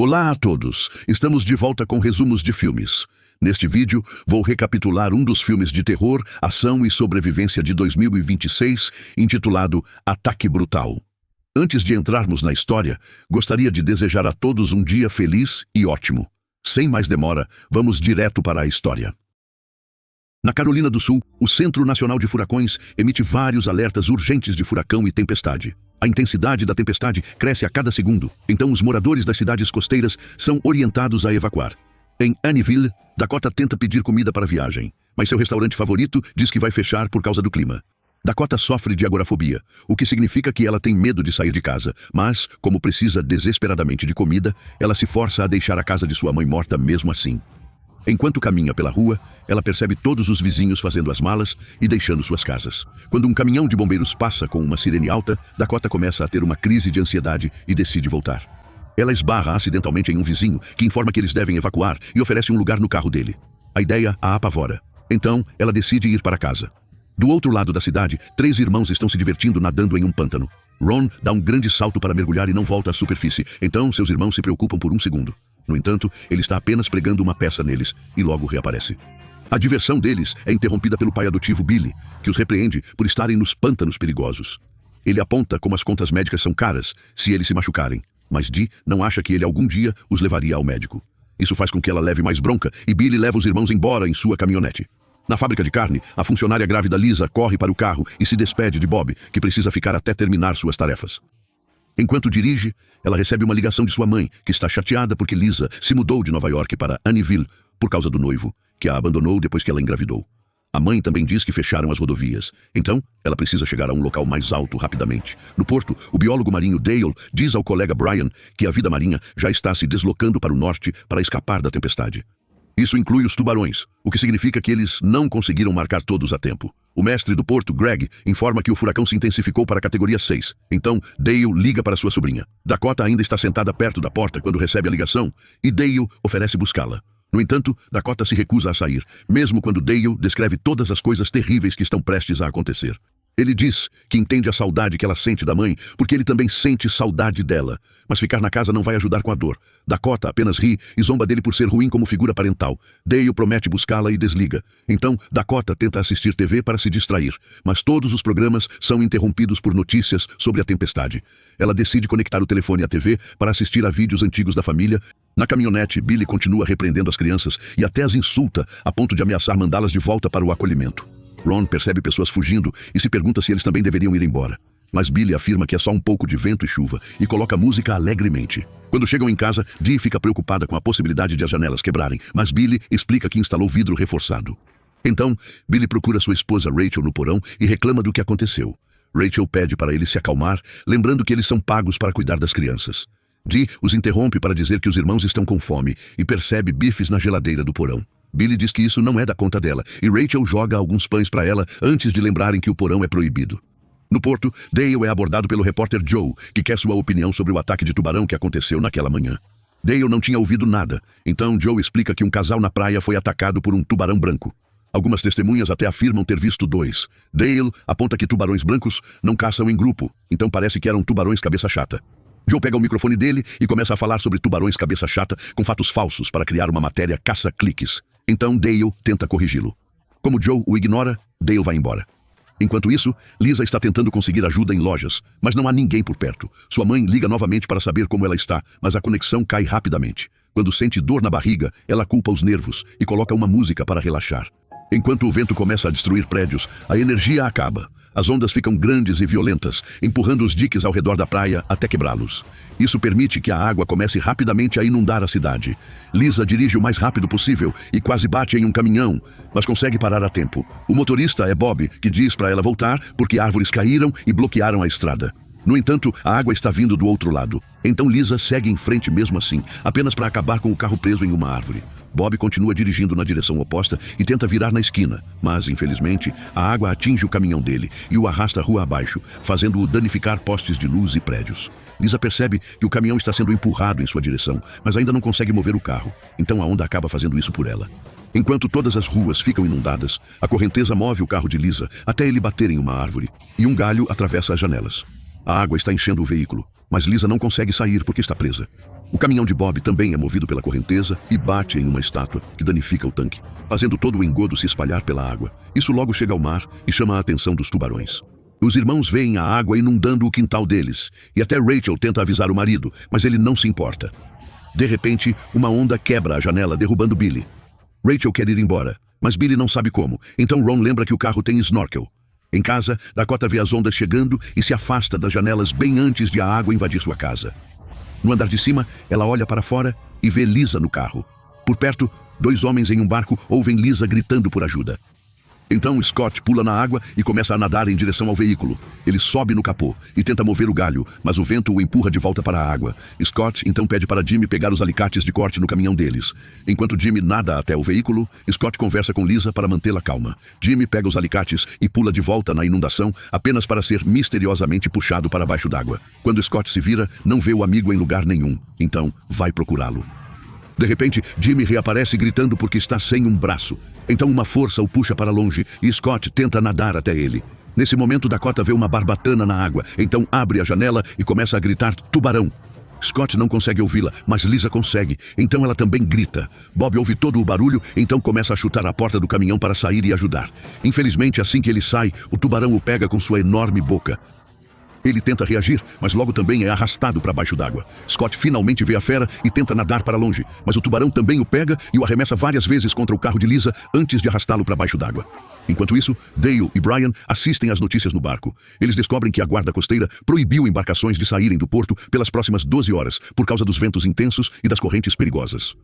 Olá a todos! Estamos de volta com resumos de filmes. Neste vídeo, vou recapitular um dos filmes de terror, ação e sobrevivência de 2026, intitulado Ataque Brutal. Antes de entrarmos na história, gostaria de desejar a todos um dia feliz e ótimo. Sem mais demora, vamos direto para a história. Na Carolina do Sul, o Centro Nacional de Furacões emite vários alertas urgentes de furacão e tempestade. A intensidade da tempestade cresce a cada segundo, então os moradores das cidades costeiras são orientados a evacuar. Em Annville, Dakota tenta pedir comida para a viagem, mas seu restaurante favorito diz que vai fechar por causa do clima. Dakota sofre de agorafobia, o que significa que ela tem medo de sair de casa, mas, como precisa desesperadamente de comida, ela se força a deixar a casa de sua mãe morta mesmo assim. Enquanto caminha pela rua, ela percebe todos os vizinhos fazendo as malas e deixando suas casas. Quando um caminhão de bombeiros passa com uma sirene alta, Dakota começa a ter uma crise de ansiedade e decide voltar. Ela esbarra acidentalmente em um vizinho que informa que eles devem evacuar e oferece um lugar no carro dele. A ideia a apavora. Então, ela decide ir para casa. Do outro lado da cidade, 3 irmãos estão se divertindo nadando em um pântano. Ron dá um grande salto para mergulhar e não volta à superfície, então seus irmãos se preocupam por um segundo. No entanto, ele está apenas pregando uma peça neles e logo reaparece. A diversão deles é interrompida pelo pai adotivo Billy, que os repreende por estarem nos pântanos perigosos. Ele aponta como as contas médicas são caras se eles se machucarem, mas Dee não acha que ele algum dia os levaria ao médico. Isso faz com que ela leve mais bronca e Billy leva os irmãos embora em sua caminhonete. Na fábrica de carne, a funcionária grávida Lisa corre para o carro e se despede de Bob, que precisa ficar até terminar suas tarefas. Enquanto dirige, ela recebe uma ligação de sua mãe, que está chateada porque Lisa se mudou de Nova York para Annville por causa do noivo, que a abandonou depois que ela engravidou. A mãe também diz que fecharam as rodovias, então ela precisa chegar a um local mais alto rapidamente. No porto, o biólogo marinho Dale diz ao colega Brian que a vida marinha já está se deslocando para o norte para escapar da tempestade. Isso inclui os tubarões, o que significa que eles não conseguiram marcar todos a tempo. O mestre do porto, Greg, informa que o furacão se intensificou para a categoria 6. Então, Dale liga para sua sobrinha. Dakota ainda está sentada perto da porta quando recebe a ligação e Dale oferece buscá-la. No entanto, Dakota se recusa a sair, mesmo quando Dale descreve todas as coisas terríveis que estão prestes a acontecer. Ele diz que entende a saudade que ela sente da mãe, porque ele também sente saudade dela. Mas ficar na casa não vai ajudar com a dor. Dakota apenas ri e zomba dele por ser ruim como figura parental. Dale promete buscá-la e desliga. Então, Dakota tenta assistir TV para se distrair, mas todos os programas são interrompidos por notícias sobre a tempestade. Ela decide conectar o telefone à TV para assistir a vídeos antigos da família. Na caminhonete, Billy continua repreendendo as crianças e até as insulta, a ponto de ameaçar mandá-las de volta para o acolhimento. Ron percebe pessoas fugindo e se pergunta se eles também deveriam ir embora. Mas Billy afirma que é só um pouco de vento e chuva e coloca música alegremente. Quando chegam em casa, Dee fica preocupada com a possibilidade de as janelas quebrarem, mas Billy explica que instalou vidro reforçado. Então, Billy procura sua esposa Rachel no porão e reclama do que aconteceu. Rachel pede para ele se acalmar, lembrando que eles são pagos para cuidar das crianças. Dee os interrompe para dizer que os irmãos estão com fome e percebe bifes na geladeira do porão. Billy diz que isso não é da conta dela, e Rachel joga alguns pães para ela antes de lembrarem que o porão é proibido. No porto, Dale é abordado pelo repórter Joe, que quer sua opinião sobre o ataque de tubarão que aconteceu naquela manhã. Dale não tinha ouvido nada, então Joe explica que um casal na praia foi atacado por um tubarão branco. Algumas testemunhas até afirmam ter visto 2. Dale aponta que tubarões brancos não caçam em grupo, então parece que eram tubarões cabeça chata. Joe pega o microfone dele e começa a falar sobre tubarões cabeça chata com fatos falsos para criar uma matéria caça-cliques. Então Dale tenta corrigi-lo. Como Joe o ignora, Dale vai embora. Enquanto isso, Lisa está tentando conseguir ajuda em lojas, mas não há ninguém por perto. Sua mãe liga novamente para saber como ela está, mas a conexão cai rapidamente. Quando sente dor na barriga, ela culpa os nervos e coloca uma música para relaxar. Enquanto o vento começa a destruir prédios, a energia acaba. As ondas ficam grandes e violentas, empurrando os diques ao redor da praia até quebrá-los. Isso permite que a água comece rapidamente a inundar a cidade. Lisa dirige o mais rápido possível e quase bate em um caminhão, mas consegue parar a tempo. O motorista é Bob, que diz para ela voltar porque árvores caíram e bloquearam a estrada. No entanto, a água está vindo do outro lado. Então Lisa segue em frente mesmo assim, apenas para acabar com o carro preso em uma árvore. Bob continua dirigindo na direção oposta e tenta virar na esquina, mas, infelizmente, a água atinge o caminhão dele e o arrasta rua abaixo, fazendo-o danificar postes de luz e prédios. Lisa percebe que o caminhão está sendo empurrado em sua direção, mas ainda não consegue mover o carro, então a onda acaba fazendo isso por ela. Enquanto todas as ruas ficam inundadas, a correnteza move o carro de Lisa até ele bater em uma árvore, e um galho atravessa as janelas. A água está enchendo o veículo, mas Lisa não consegue sair porque está presa. O caminhão de Bob também é movido pela correnteza e bate em uma estátua que danifica o tanque, fazendo todo o engodo se espalhar pela água. Isso logo chega ao mar e chama a atenção dos tubarões. Os irmãos veem a água inundando o quintal deles, e até Rachel tenta avisar o marido, mas ele não se importa. De repente, uma onda quebra a janela, derrubando Billy. Rachel quer ir embora, mas Billy não sabe como, então Ron lembra que o carro tem snorkel. Em casa, Dakota vê as ondas chegando e se afasta das janelas bem antes de a água invadir sua casa. No andar de cima, ela olha para fora e vê Lisa no carro. Por perto, 2 homens em um barco ouvem Lisa gritando por ajuda. Então Scott pula na água e começa a nadar em direção ao veículo. Ele sobe no capô e tenta mover o galho, mas o vento o empurra de volta para a água. Scott então pede para Jimmy pegar os alicates de corte no caminhão deles. Enquanto Jimmy nada até o veículo, Scott conversa com Lisa para mantê-la calma. Jimmy pega os alicates e pula de volta na inundação, apenas para ser misteriosamente puxado para baixo d'água. Quando Scott se vira, não vê o amigo em lugar nenhum, então vai procurá-lo. De repente, Jimmy reaparece gritando porque está sem um braço. Então uma força o puxa para longe e Scott tenta nadar até ele. Nesse momento, Dakota vê uma barbatana na água, então abre a janela e começa a gritar tubarão. Scott não consegue ouvi-la, mas Lisa consegue, então ela também grita. Bob ouve todo o barulho, então começa a chutar a porta do caminhão para sair e ajudar. Infelizmente, assim que ele sai, o tubarão o pega com sua enorme boca. Ele tenta reagir, mas logo também é arrastado para baixo d'água. Scott finalmente vê a fera e tenta nadar para longe, mas o tubarão também o pega e o arremessa várias vezes contra o carro de Lisa antes de arrastá-lo para baixo d'água. Enquanto isso, Dale e Brian assistem às notícias no barco. Eles descobrem que a guarda costeira proibiu embarcações de saírem do porto pelas próximas 12 horas, por causa dos ventos intensos e das correntes perigosas.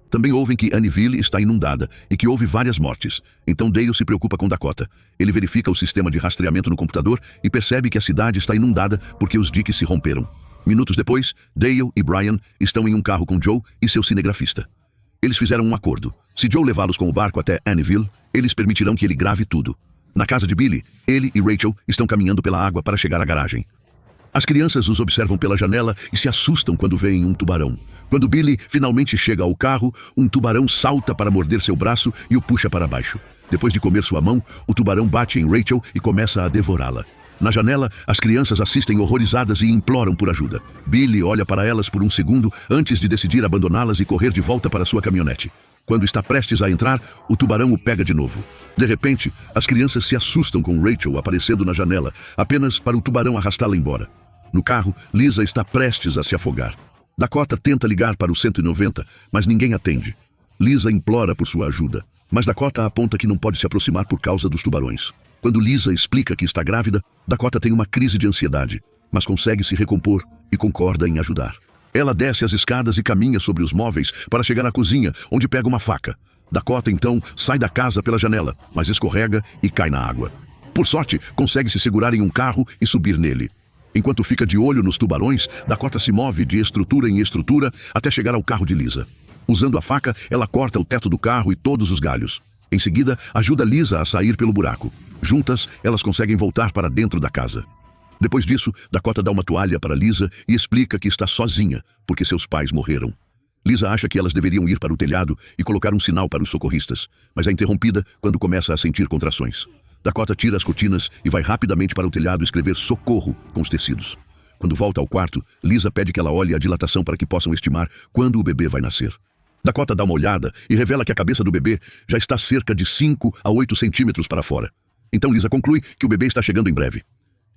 Também ouvem que Annville está inundada e que houve várias mortes. Então Dale se preocupa com Dakota. Ele verifica o sistema de rastreamento no computador e percebe que a cidade está inundada porque os diques se romperam. Minutos depois, Dale e Brian estão em um carro com Joe e seu cinegrafista. Eles fizeram um acordo. Se Joe levá-los com o barco até Annville, eles permitirão que ele grave tudo. Na casa de Billy, ele e Rachel estão caminhando pela água para chegar à garagem. As crianças os observam pela janela e se assustam quando veem um tubarão. Quando Billy finalmente chega ao carro, um tubarão salta para morder seu braço e o puxa para baixo. Depois de comer sua mão, o tubarão bate em Rachel e começa a devorá-la. Na janela, as crianças assistem horrorizadas e imploram por ajuda. Billy olha para elas por um segundo antes de decidir abandoná-las e correr de volta para sua caminhonete. Quando está prestes a entrar, o tubarão o pega de novo. De repente, as crianças se assustam com Rachel aparecendo na janela, apenas para o tubarão arrastá-la embora. No carro, Lisa está prestes a se afogar. Dakota tenta ligar para o 190, mas ninguém atende. Lisa implora por sua ajuda, mas Dakota aponta que não pode se aproximar por causa dos tubarões. Quando Lisa explica que está grávida, Dakota tem uma crise de ansiedade, mas consegue se recompor e concorda em ajudar. Ela desce as escadas e caminha sobre os móveis para chegar à cozinha, onde pega uma faca. Dakota, então, sai da casa pela janela, mas escorrega e cai na água. Por sorte, consegue se segurar em um carro e subir nele. Enquanto fica de olho nos tubarões, Dakota se move de estrutura em estrutura até chegar ao carro de Lisa. Usando a faca, ela corta o teto do carro e todos os galhos. Em seguida, ajuda Lisa a sair pelo buraco. Juntas, elas conseguem voltar para dentro da casa. Depois disso, Dakota dá uma toalha para Lisa e explica que está sozinha, porque seus pais morreram. Lisa acha que elas deveriam ir para o telhado e colocar um sinal para os socorristas, mas é interrompida quando começa a sentir contrações. Dakota tira as cortinas e vai rapidamente para o telhado escrever socorro com os tecidos. Quando volta ao quarto, Lisa pede que ela olhe a dilatação para que possam estimar quando o bebê vai nascer. Dakota dá uma olhada e revela que a cabeça do bebê já está cerca de 5 a 8 centímetros para fora. Então Lisa conclui que o bebê está chegando em breve.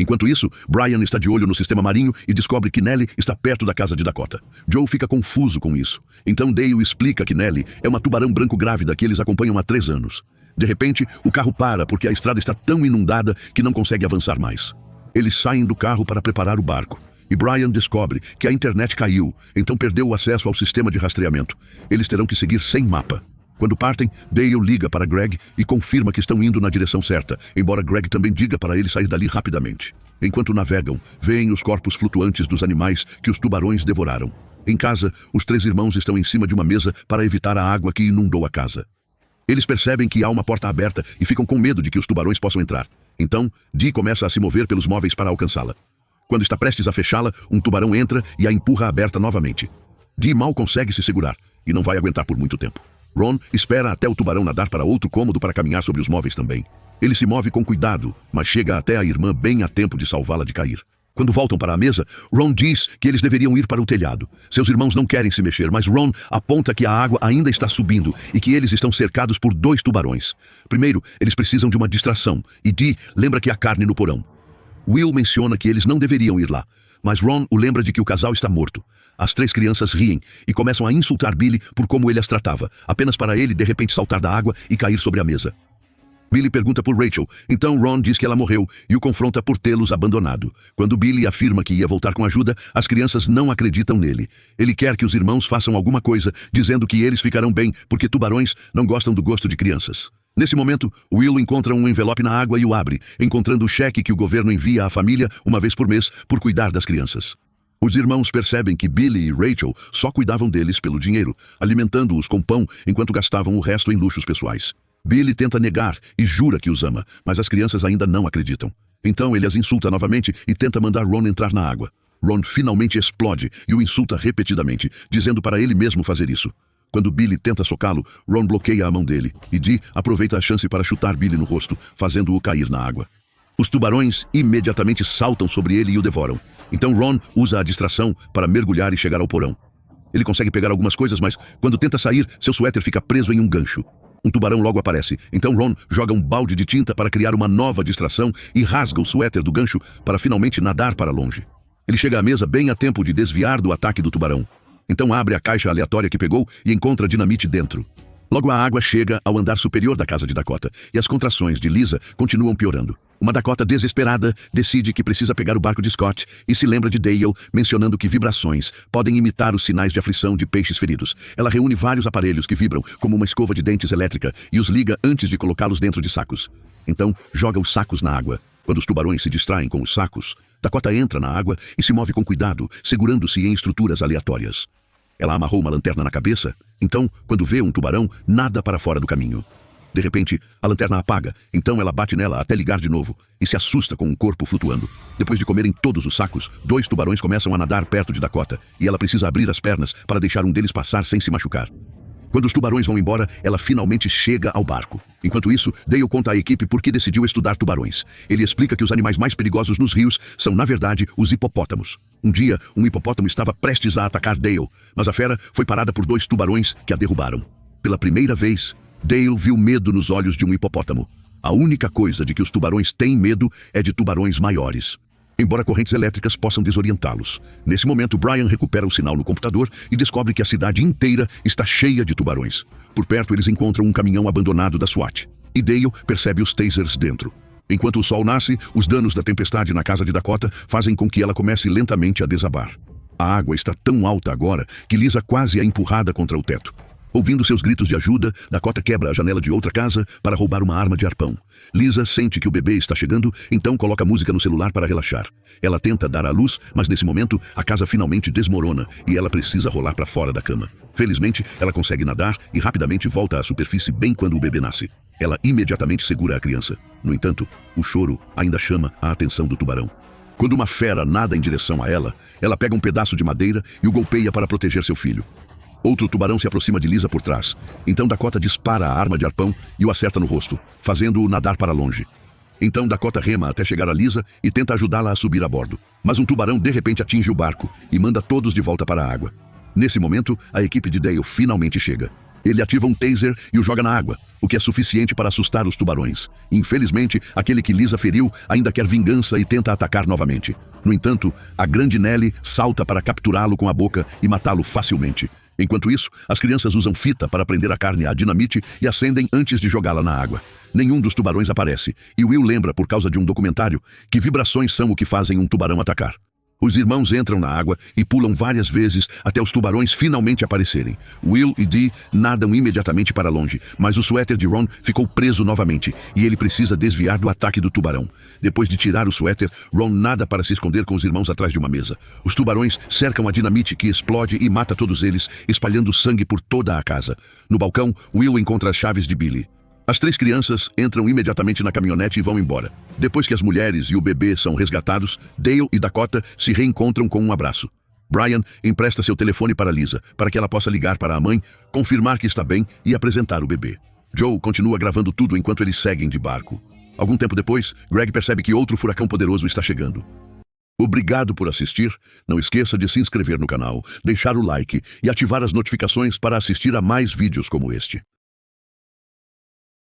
Enquanto isso, Brian está de olho no sistema marinho e descobre que Nellie está perto da casa de Dakota. Joe fica confuso com isso. Então Dale explica que Nellie é uma tubarão branco grávida que eles acompanham há 3 anos. De repente, o carro para porque a estrada está tão inundada que não consegue avançar mais. Eles saem do carro para preparar o barco. E Brian descobre que a internet caiu, então perdeu o acesso ao sistema de rastreamento. Eles terão que seguir sem mapa. Quando partem, Dale liga para Greg e confirma que estão indo na direção certa, embora Greg também diga para ele sair dali rapidamente. Enquanto navegam, veem os corpos flutuantes dos animais que os tubarões devoraram. Em casa, os 3 irmãos estão em cima de uma mesa para evitar a água que inundou a casa. Eles percebem que há uma porta aberta e ficam com medo de que os tubarões possam entrar. Então, Dee começa a se mover pelos móveis para alcançá-la. Quando está prestes a fechá-la, um tubarão entra e a empurra aberta novamente. Dee mal consegue se segurar e não vai aguentar por muito tempo. Ron espera até o tubarão nadar para outro cômodo para caminhar sobre os móveis também. Ele se move com cuidado, mas chega até a irmã bem a tempo de salvá-la de cair. Quando voltam para a mesa, Ron diz que eles deveriam ir para o telhado. Seus irmãos não querem se mexer, mas Ron aponta que a água ainda está subindo e que eles estão cercados por 2 tubarões. Primeiro, eles precisam de uma distração, e Dee lembra que há carne no porão. Will menciona que eles não deveriam ir lá, mas Ron o lembra de que o casal está morto. As 3 crianças riem e começam a insultar Billy por como ele as tratava, apenas para ele de repente saltar da água e cair sobre a mesa. Billy pergunta por Rachel, então Ron diz que ela morreu e o confronta por tê-los abandonado. Quando Billy afirma que ia voltar com ajuda, as crianças não acreditam nele. Ele quer que os irmãos façam alguma coisa, dizendo que eles ficarão bem porque tubarões não gostam do gosto de crianças. Nesse momento, Will encontra um envelope na água e o abre, encontrando o cheque que o governo envia à família uma vez por mês por cuidar das crianças. Os irmãos percebem que Billy e Rachel só cuidavam deles pelo dinheiro, alimentando-os com pão enquanto gastavam o resto em luxos pessoais. Billy tenta negar e jura que os ama, mas as crianças ainda não acreditam. Então ele as insulta novamente e tenta mandar Ron entrar na água. Ron finalmente explode e o insulta repetidamente, dizendo para ele mesmo fazer isso. Quando Billy tenta socá-lo, Ron bloqueia a mão dele e Dee aproveita a chance para chutar Billy no rosto, fazendo-o cair na água. Os tubarões imediatamente saltam sobre ele e o devoram. Então Ron usa a distração para mergulhar e chegar ao porão. Ele consegue pegar algumas coisas, mas quando tenta sair, seu suéter fica preso em um gancho. Um tubarão logo aparece, então Ron joga um balde de tinta para criar uma nova distração e rasga o suéter do gancho para finalmente nadar para longe. Ele chega à mesa bem a tempo de desviar do ataque do tubarão. Então abre a caixa aleatória que pegou e encontra dinamite dentro. Logo a água chega ao andar superior da casa de Dakota e as contrações de Lisa continuam piorando. Uma Dakota desesperada decide que precisa pegar o barco de Scott e se lembra de Dale mencionando que vibrações podem imitar os sinais de aflição de peixes feridos. Ela reúne vários aparelhos que vibram, como uma escova de dentes elétrica, e os liga antes de colocá-los dentro de sacos. Então joga os sacos na água. Quando os tubarões se distraem com os sacos, Dakota entra na água e se move com cuidado, segurando-se em estruturas aleatórias. Ela amarrou uma lanterna na cabeça, então, quando vê um tubarão, nada para fora do caminho. De repente, a lanterna apaga, então ela bate nela até ligar de novo e se assusta com um corpo flutuando. Depois de comerem todos os sacos, 2 tubarões começam a nadar perto de Dakota e ela precisa abrir as pernas para deixar um deles passar sem se machucar. Quando os tubarões vão embora, ela finalmente chega ao barco. Enquanto isso, Dale conta à equipe por que decidiu estudar tubarões. Ele explica que os animais mais perigosos nos rios são, na verdade, os hipopótamos. Um dia, um hipopótamo estava prestes a atacar Dale, mas a fera foi parada por 2 tubarões que a derrubaram. Pela primeira vez, Dale viu medo nos olhos de um hipopótamo. A única coisa de que os tubarões têm medo é de tubarões maiores. Embora correntes elétricas possam desorientá-los. Nesse momento, Brian recupera o sinal no computador e descobre que a cidade inteira está cheia de tubarões. Por perto, eles encontram um caminhão abandonado da SWAT. E Dale percebe os tasers dentro. Enquanto o sol nasce, os danos da tempestade na casa de Dakota fazem com que ela comece lentamente a desabar. A água está tão alta agora que Lisa quase é empurrada contra o teto. Ouvindo seus gritos de ajuda, Dakota quebra a janela de outra casa para roubar uma arma de arpão. Lisa sente que o bebê está chegando, então coloca música no celular para relaxar. Ela tenta dar à luz, mas nesse momento, a casa finalmente desmorona e ela precisa rolar para fora da cama. Felizmente, ela consegue nadar e rapidamente volta à superfície bem quando o bebê nasce. Ela imediatamente segura a criança. No entanto, o choro ainda chama a atenção do tubarão. Quando uma fera nada em direção a ela, ela pega um pedaço de madeira e o golpeia para proteger seu filho. Outro tubarão se aproxima de Lisa por trás. Então Dakota dispara a arma de arpão e o acerta no rosto, fazendo-o nadar para longe. Então Dakota rema até chegar a Lisa e tenta ajudá-la a subir a bordo. Mas um tubarão de repente atinge o barco e manda todos de volta para a água. Nesse momento, a equipe de Dale finalmente chega. Ele ativa um taser e o joga na água, o que é suficiente para assustar os tubarões. Infelizmente, aquele que Lisa feriu ainda quer vingança e tenta atacar novamente. No entanto, a grande Nellie salta para capturá-lo com a boca e matá-lo facilmente. Enquanto isso, as crianças usam fita para prender a carne à dinamite e acendem antes de jogá-la na água. Nenhum dos tubarões aparece, e Will lembra, por causa de um documentário, que vibrações são o que fazem um tubarão atacar. Os irmãos entram na água e pulam várias vezes até os tubarões finalmente aparecerem. Will e Dee nadam imediatamente para longe, mas o suéter de Ron ficou preso novamente e ele precisa desviar do ataque do tubarão. Depois de tirar o suéter, Ron nada para se esconder com os irmãos atrás de uma mesa. Os tubarões cercam a dinamite que explode e mata todos eles, espalhando sangue por toda a casa. No balcão, Will encontra as chaves de Billy. As 3 crianças entram imediatamente na caminhonete e vão embora. Depois que as mulheres e o bebê são resgatados, Dale e Dakota se reencontram com um abraço. Brian empresta seu telefone para Lisa, para que ela possa ligar para a mãe, confirmar que está bem e apresentar o bebê. Joe continua gravando tudo enquanto eles seguem de barco. Algum tempo depois, Greg percebe que outro furacão poderoso está chegando. Obrigado por assistir. Não esqueça de se inscrever no canal, deixar o like e ativar as notificações para assistir a mais vídeos como este.